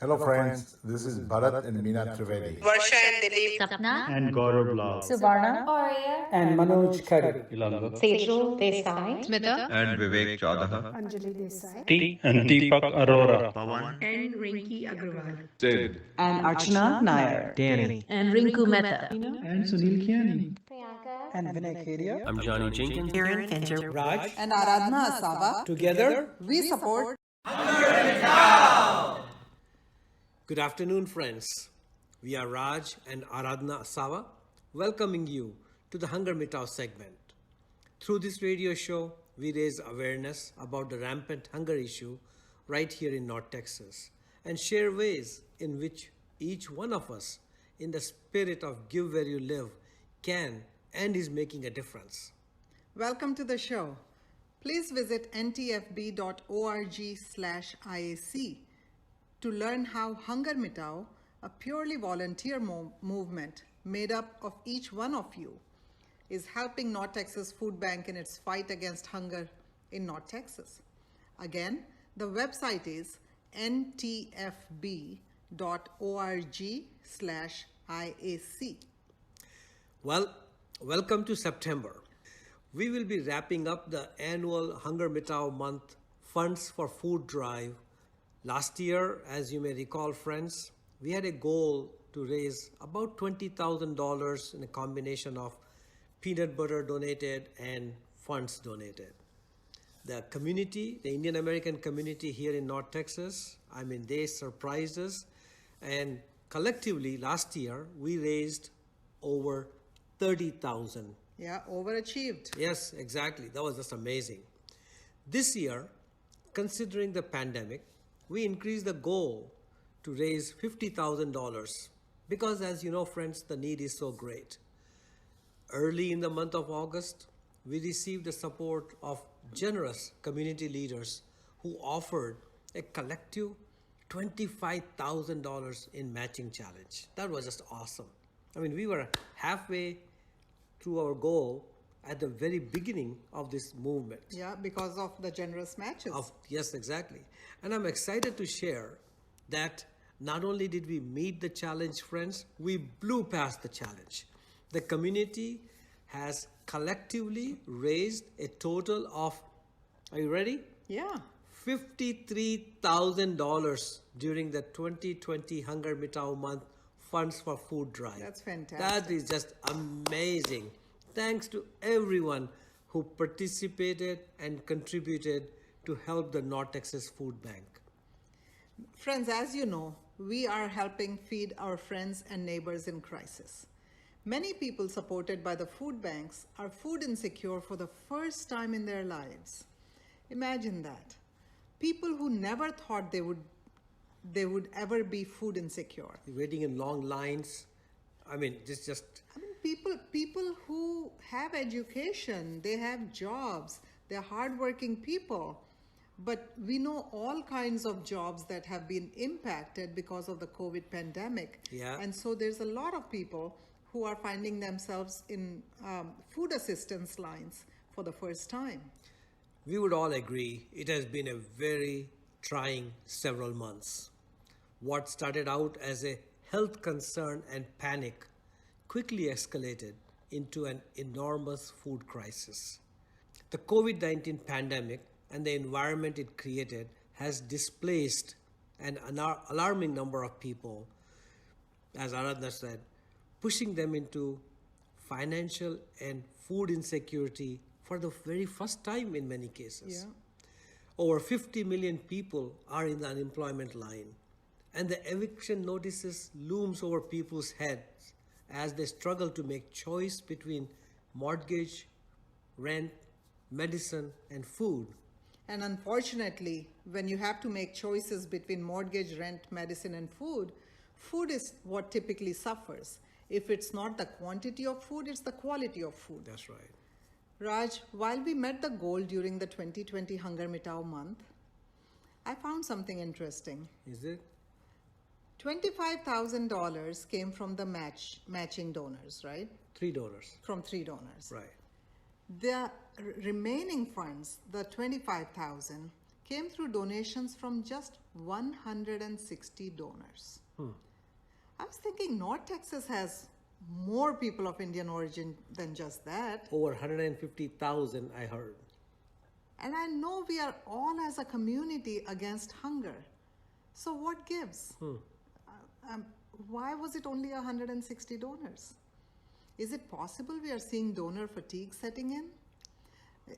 Hello friends, this is Bharat and Meena Trivedi. Varsha and Dilip. Sapna and Gaurav Lal. Subarna and Manoj Khare. Ilanga. Sejal Desai, Smita and Vivek Chaudah, Anjali Desai T and Deepak Arora. Pawan, And Rinki Agrawal. Sid, And Archana Nair. Danny, and Rinku Mehta. And Sunil Kiani. And Vinay Kedia. I'm Johnny Jenkins. Karen Fincher, Raj. And Aradhana Asava. Together, we support. Good afternoon, friends. We are Raj and Aradhana Asava, welcoming you to the Hunger Mitao segment. Through this radio show, we raise awareness about the rampant hunger issue right here in North Texas and share ways in which each one of us, in the spirit of give where you live, can and is making a difference. Welcome to the show. Please visit ntfb.org/IAC to learn how Hunger Mitao, a purely volunteer movement made up of each one of you, is helping North Texas Food Bank in its fight against hunger in North Texas. Again, the website is ntfb.org/IAC. Well, welcome to September. We will be wrapping up the annual Hunger Mitao Month Funds for Food drive. Last year, as you may recall, friends, we had a goal to raise about $20,000 in a combination of peanut butter donated and funds donated. The community, the Indian American community here in North Texas, they surprised us, and collectively last year we raised over 30,000. Yeah, overachieved. Yes, exactly. That was just amazing. This year, considering the pandemic, we increased the goal to raise $50,000 because, as you know, friends, the need is so great. Early in the month of August, we received the support of generous community leaders who offered a collective $25,000 in matching challenge. That was just awesome. We were halfway through our goal at the very beginning of this movement. Yeah, because of the generous matches. Yes, exactly. And I'm excited to share that not only did we meet the challenge, friends, we blew past the challenge. The community has collectively raised a total of, are you ready? Yeah. $53,000 during the 2020 Hunger Mitao Month Funds for Food drive. That's fantastic. That is just amazing. Thanks to everyone who participated and contributed to help the North Texas Food Bank. Friends, as you know, we are helping feed our friends and neighbors in crisis. Many people supported by the food banks are food insecure for the first time in their lives. Imagine that. People who never thought they would ever be food insecure. Waiting in long lines. People who have education, they have jobs, they're hardworking people. But we know all kinds of jobs that have been impacted because of the COVID pandemic. Yeah. And so there's a lot of people who are finding themselves in food assistance lines for the first time. We would all agree it has been a very trying several months. What started out as a health concern and panic quickly escalated into an enormous food crisis. The COVID-19 pandemic and the environment it created has displaced an alarming number of people, as Aradhana said, pushing them into financial and food insecurity for the very first time in many cases. Yeah. Over 50 million people are in the unemployment line, and the eviction notices looms over people's heads as they struggle to make choice between mortgage, rent, medicine, and food. And unfortunately, when you have to make choices between mortgage, rent, medicine, and food, food is what typically suffers. If it's not the quantity of food, it's the quality of food. That's right. Raj, while we met the goal during the 2020 Hunger Mitao Month, I found something interesting. Is it? $25,000 came from the matching donors, right? $3. From 3 donors. Right. The remaining funds, the $25,000, came through donations from just 160 donors. I was thinking North Texas has more people of Indian origin than just that. Over 150,000, I heard. And I know we are all as a community against hunger. So what gives? Why was it only 160 donors? Is it possible we are seeing donor fatigue setting in?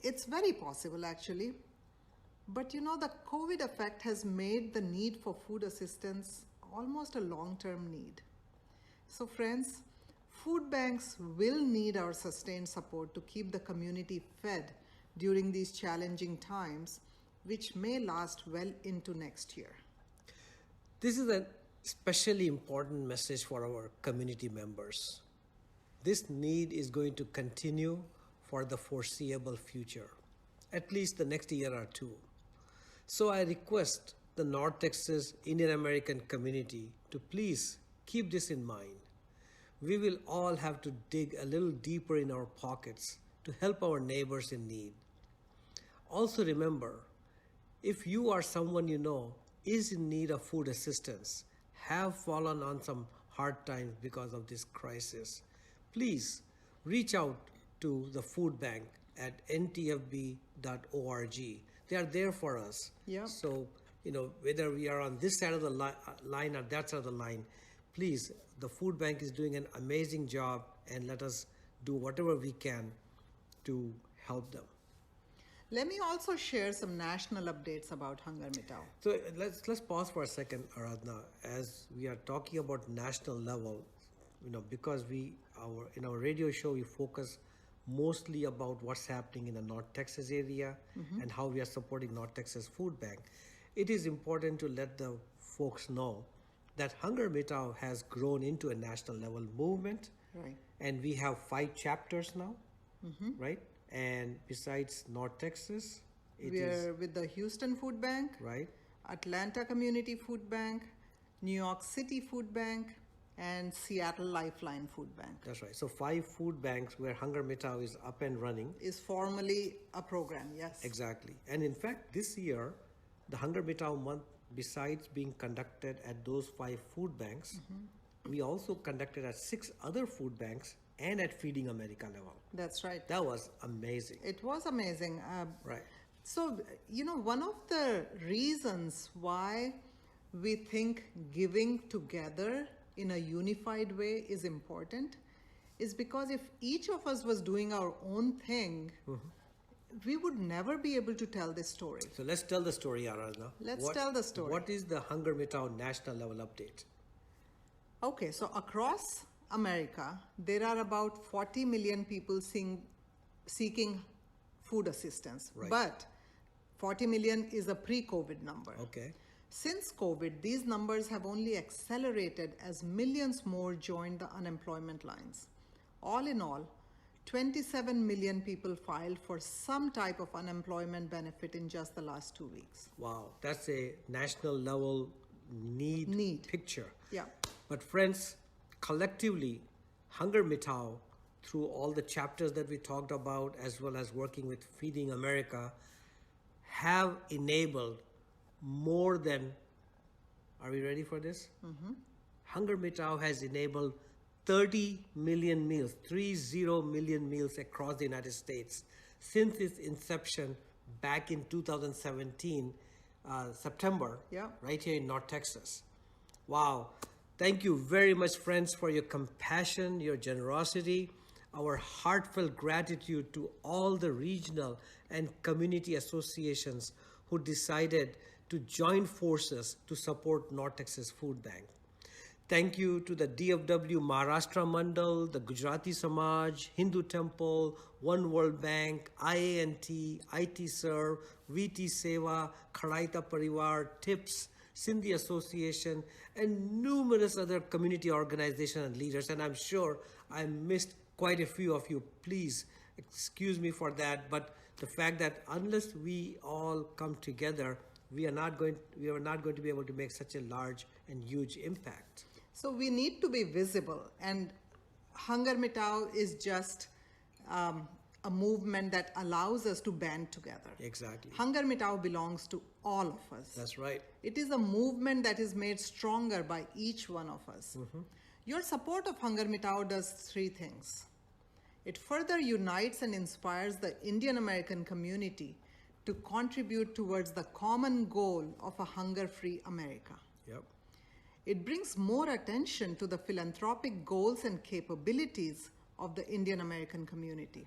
It's very possible actually. But you know, the COVID effect has made the need for food assistance almost a long-term need. So friends, food banks will need our sustained support to keep the community fed during these challenging times, which may last well into next year. This is an especially important message for our community members. This need is going to continue for the foreseeable future, at least the next year or two. So I request the North Texas Indian American community to please keep this in mind. We will all have to dig a little deeper in our pockets to help our neighbors in need. Also remember, if you or someone you know is in need of food assistance, have fallen on some hard times because of this crisis, please reach out to the food bank at ntfb.org. They are there for us. Yeah. So, you know, whether we are on this side of the line or that side of the line, please, the food bank is doing an amazing job, and let us do whatever we can to help them. Let me also share some national updates about Hunger Mitao. So let's pause for a second, Aradhna, as we are talking about national level. You know, because in our radio show we focus mostly about what's happening in the North Texas area and how we are supporting North Texas Food Bank. It is important to let the folks know that Hunger Mitao has grown into a national level movement, Right. and we have 5 chapters now, right? And besides North Texas, We are with the Houston Food Bank, right? Atlanta Community Food Bank, New York City Food Bank, and Seattle Lifeline Food Bank. That's right. So 5 food banks where Hunger Mitao is up and running. Is formally a program, yes. Exactly. And in fact, this year, the Hunger Mitao Month, besides being conducted at those 5 food banks, we also conducted at 6 other food banks and at Feeding America level. That's right. That was amazing. It was amazing. Right. So, you know, one of the reasons why we think giving together in a unified way is important is because if each of us was doing our own thing, we would never be able to tell this story. So let's tell the story, Aradhna. Let's tell the story. What is the Hunger Mitao national level update? Okay, so across America, there are about 40 million people seeking food assistance. Right. But 40 million is a pre-COVID number. Okay. Since COVID, these numbers have only accelerated as millions more joined the unemployment lines. All in all, 27 million people filed for some type of unemployment benefit in just the last 2 weeks. Wow. That's a national level need picture. Yeah. But friends, collectively, Hunger Mitao, through all the chapters that we talked about, as well as working with Feeding America, have enabled more than, are we ready for this? Hunger Mitao has enabled 30 million meals, 30 million meals across the United States since its inception back in 2017, September, Yeah. right here in North Texas. Wow. Thank you very much, friends, for your compassion, your generosity, our heartfelt gratitude to all the regional and community associations who decided to join forces to support North Texas Food Bank. Thank you to the DFW Maharashtra Mandal, the Gujarati Samaj, Hindu Temple, One World Bank, IANT, IT Serve, VT Seva, Kharaita Parivar, TIPS, Sindhi Association, and numerous other community organizations and leaders. And I'm sure I missed quite a few of you. Please excuse me for that. But the fact that unless we all come together, we are not going to be able to make such a large and huge impact. So we need to be visible, and Hunger Mitao is just a movement that allows us to band together. Exactly. Hunger Mitao belongs to all of us. That's right. It is a movement that is made stronger by each one of us. Your support of Hunger Mitao does three things. It further unites and inspires the Indian American community to contribute towards the common goal of a hunger-free America. Yep. It brings more attention to the philanthropic goals and capabilities of the Indian American community.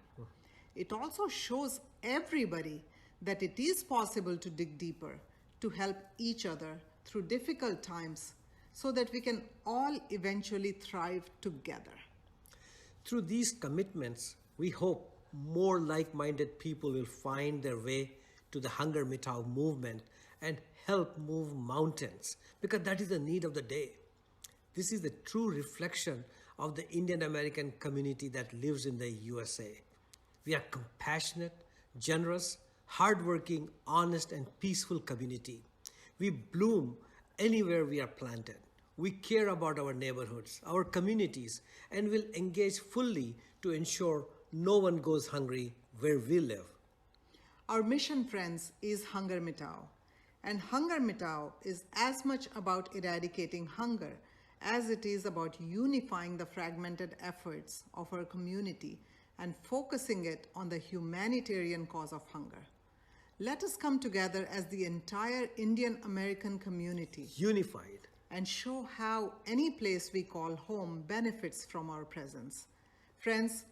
It also shows everybody that it is possible to dig deeper, to help each other through difficult times so that we can all eventually thrive together. Through these commitments, we hope more like-minded people will find their way to the Hunger Mitao movement and help move mountains, because that is the need of the day. This is the true reflection of the Indian American community that lives in the USA. We are compassionate, generous, hardworking, honest, and peaceful community. We bloom anywhere we are planted. We care about our neighborhoods, our communities, and will engage fully to ensure no one goes hungry where we live. Our mission, friends, is Hunger Mitao. And Hunger Mitao is as much about eradicating hunger as it is about unifying the fragmented efforts of our community and focusing it on the humanitarian cause of hunger. Let us come together as the entire Indian American community Unified. and show how any place we call home benefits from our presence. Friends,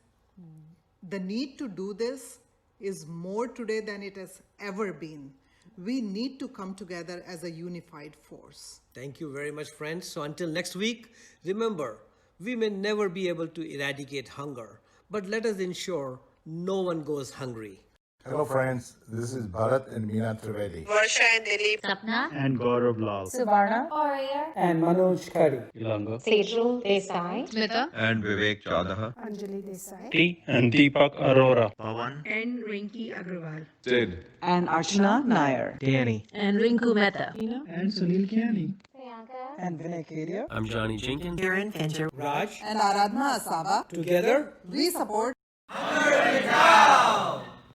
the need to do this is more today than it has ever been. We need to come together as a unified force. Thank you very much, friends. So until next week, remember, we may never be able to eradicate hunger, but let us ensure no one goes hungry. Hello friends, this is Bharat and Meena Trivedi. Varsha and Dilip. Sapna, And Gaurav Lal. Suvarna Warrior, and Manoj Khari. Ilanga. Sejal Desai, Smita. and Vivek Chaudah. T. And Deepak Arora. And Rinki Agrawal. Sid. And Archana Nair. Danny. And Rinku Mehta. And Sunil Kiani. Priyanka, And Vinay Kedia. I'm Johnny Jenkins. Kiran Fincher, Raj, And Aradhana Asaba. together, We support